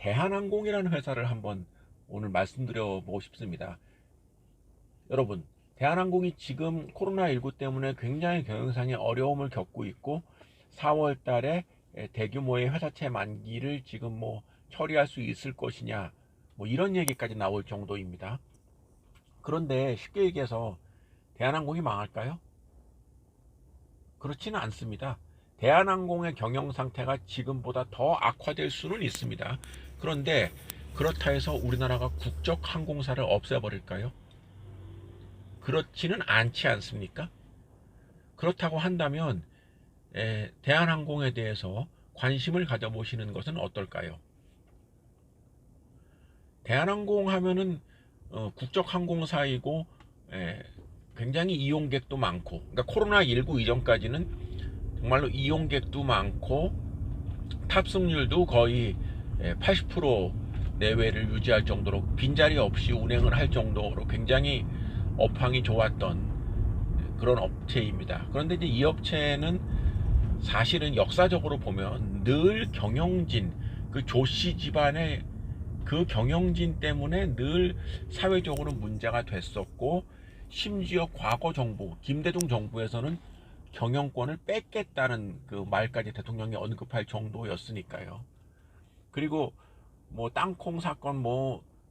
대한항공이라는 회사를 한번 오늘 말씀드려 보고 싶습니다. 여러분, 대한항공이 지금 코로나19 때문에 굉장히 경영상의 어려움을 겪고 있고 4월 달에 대규모의 회사채 만기를 지금 처리할 수 있을 것이냐 이런 얘기까지 나올 정도입니다. 그런데 쉽게 얘기해서 대한항공이 망할까요? 그렇지는 않습니다. 대한항공의 경영 상태가 지금보다 더 악화될 수는 있습니다. 그런데 그렇다 해서 우리나라가 국적 항공사를 없애버릴까요? 그렇지는 않지 않습니까? 그렇다고 한다면 대한항공에 대해서 관심을 가져보시는 것은 어떨까요? 대한항공 하면은 국적 항공사이고 굉장히 이용객도 많고, 그러니까 코로나19 이전까지는 정말로 이용객도 많고 탑승률도 거의 80% 내외를 유지할 정도로 빈자리 없이 운행을 할 정도로 굉장히 업황이 좋았던 그런 업체입니다. 그런데 이제 이 업체는 사실은 역사적으로 보면 늘 경영진, 그 조씨 집안의 그 경영진 때문에 늘 사회적으로 문제가 됐었고, 심지어 과거 정부, 김대중 정부에서는 경영권을 뺏겠다는 그 말까지 대통령이 언급할 정도였으니까요. 그리고 땅콩 사건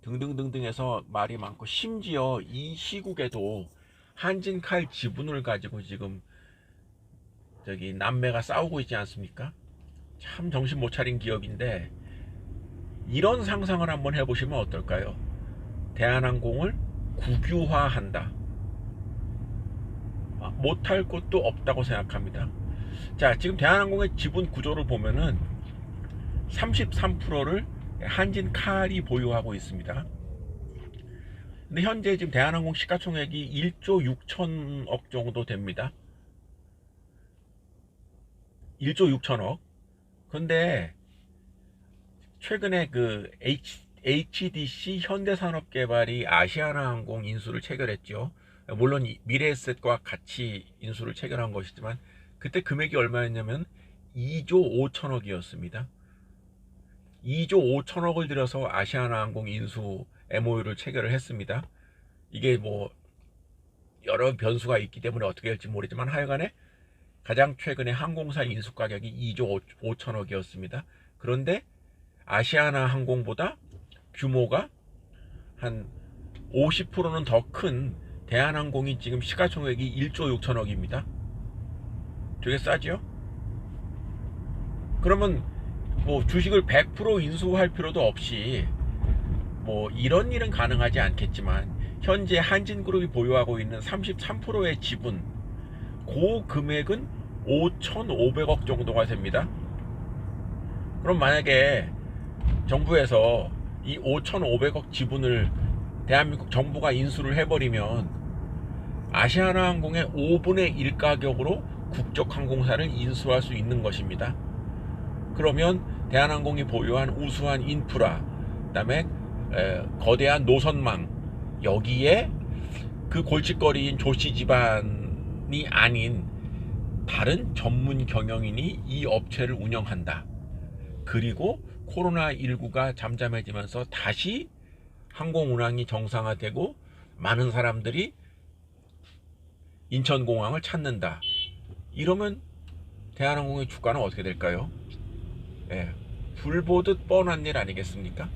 등등등등해서 말이 많고, 심지어 이 시국에도 한진칼 지분을 가지고 지금 저기 남매가 싸우고 있지 않습니까? 참 정신 못 차린 기업인데, 이런 상상을 한번 해보시면 어떨까요? 대한항공을 국유화한다. 못할 것도 없다고 생각합니다. 자, 지금 대한항공의 지분 구조를 보면은 33%를 한진칼이 보유하고 있습니다. 근데 현재 지금 대한항공 시가총액이 1조 6천억 정도 됩니다. 1조 6천억. 근데 최근에 그 HDC 현대산업개발이 아시아나항공 인수를 체결했죠. 물론 미래에셋과 같이 인수를 체결한 것이지만 그때 금액이 얼마였냐면 2조 5천억이었습니다. 2조 5천억을 들여서 아시아나항공 인수 MOU를 체결을 했습니다. 이게 여러 변수가 있기 때문에 어떻게 될지 모르지만 하여간에 가장 최근에 항공사 인수 가격이 2조 5천억이었습니다. 그런데 아시아나 항공보다 규모가 한 50%는 더 큰 대한항공이 지금 시가총액이 1조 6천억입니다. 되게 싸죠? 그러면 주식을 100% 인수할 필요도 없이 이런 일은 가능하지 않겠지만, 현재 한진그룹이 보유하고 있는 33%의 지분, 그 금액은 5,500억 정도가 됩니다. 그럼 만약에 정부에서 이 5,500억 지분을 대한민국 정부가 인수를 해버리면 아시아나항공의 5분의 1 가격으로 국적 항공사를 인수할 수 있는 것입니다. 그러면 대한항공이 보유한 우수한 인프라, 그다음에 거대한 노선망, 여기에 그 골칫거리인 조씨 집안이 아닌 다른 전문 경영인이 이 업체를 운영한다. 그리고 코로나19가 잠잠해지면서 다시 항공 운항이 정상화되고 많은 사람들이 인천공항을 찾는다. 이러면 대한항공의 주가는 어떻게 될까요? 불보듯 뻔한 일 아니겠습니까?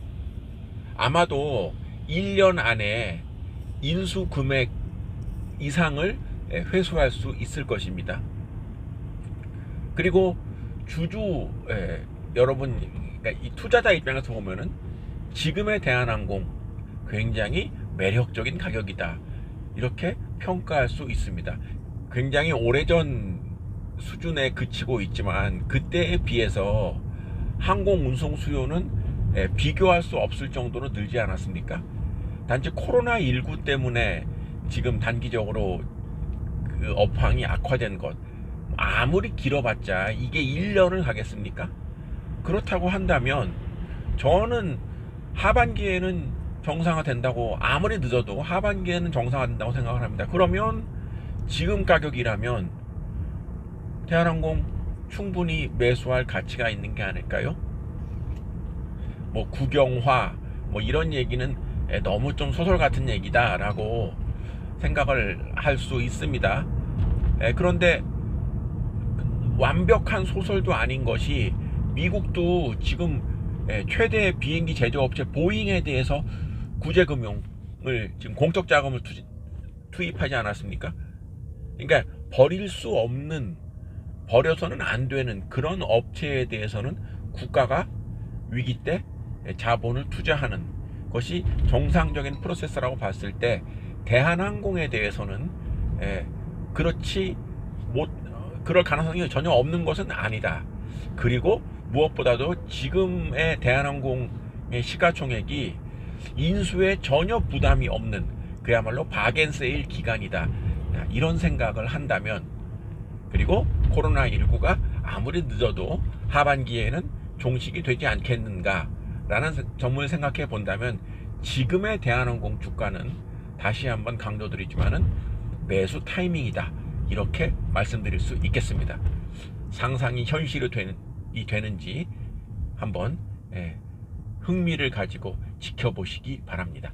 아마도 1년 안에 인수 금액 이상을 회수할 수 있을 것입니다. 그리고 주주 여러분, 그러니까 이 투자자 입장에서 보면은 지금의 대한항공 굉장히 매력적인 가격이다, 이렇게 평가할 수 있습니다. 굉장히 오래전 수준에 그치고 있지만 그때에 비해서 항공 운송 수요는 비교할 수 없을 정도로 늘지 않았습니까? 단지 코로나19 때문에 지금 단기적으로 그 업황이 악화된 것, 아무리 길어봤자 이게 1년을 가겠습니까? 그렇다고 한다면 저는 하반기에는 정상화된다고, 아무리 늦어도 하반기에는 정상화된다고 생각을 합니다. 그러면 지금 가격이라면 대한항공 충분히 매수할 가치가 있는 게 아닐까요? 뭐 국영화 뭐 이런 얘기는 너무 좀 소설 같은 얘기다라고 생각을 할 수 있습니다. 그런데 완벽한 소설도 아닌 것이 미국도 지금 최대 비행기 제조업체 보잉에 대해서 구제금융을 지금 공적 자금을 투입하지 않았습니까? 그러니까 버릴 수 없는, 버려서는 안 되는 그런 업체에 대해서는 국가가 위기 때 자본을 투자하는 것이 정상적인 프로세스라고 봤을 때, 대한항공에 대해서는 그렇지 못 그럴 가능성이 전혀 없는 것은 아니다. 그리고 무엇보다도 지금의 대한항공의 시가총액이 인수에 전혀 부담이 없는 그야말로 바겐세일 기간이다, 이런 생각을 한다면, 그리고 코로나19가 아무리 늦어도 하반기에는 종식이 되지 않겠는가 라는 점을 생각해 본다면, 지금의 대한항공 주가는 다시 한번 강조드리지만은 매수 타이밍이다, 이렇게 말씀드릴 수 있겠습니다. 상상이 현실이 되는지 한번 흥미를 가지고 지켜보시기 바랍니다.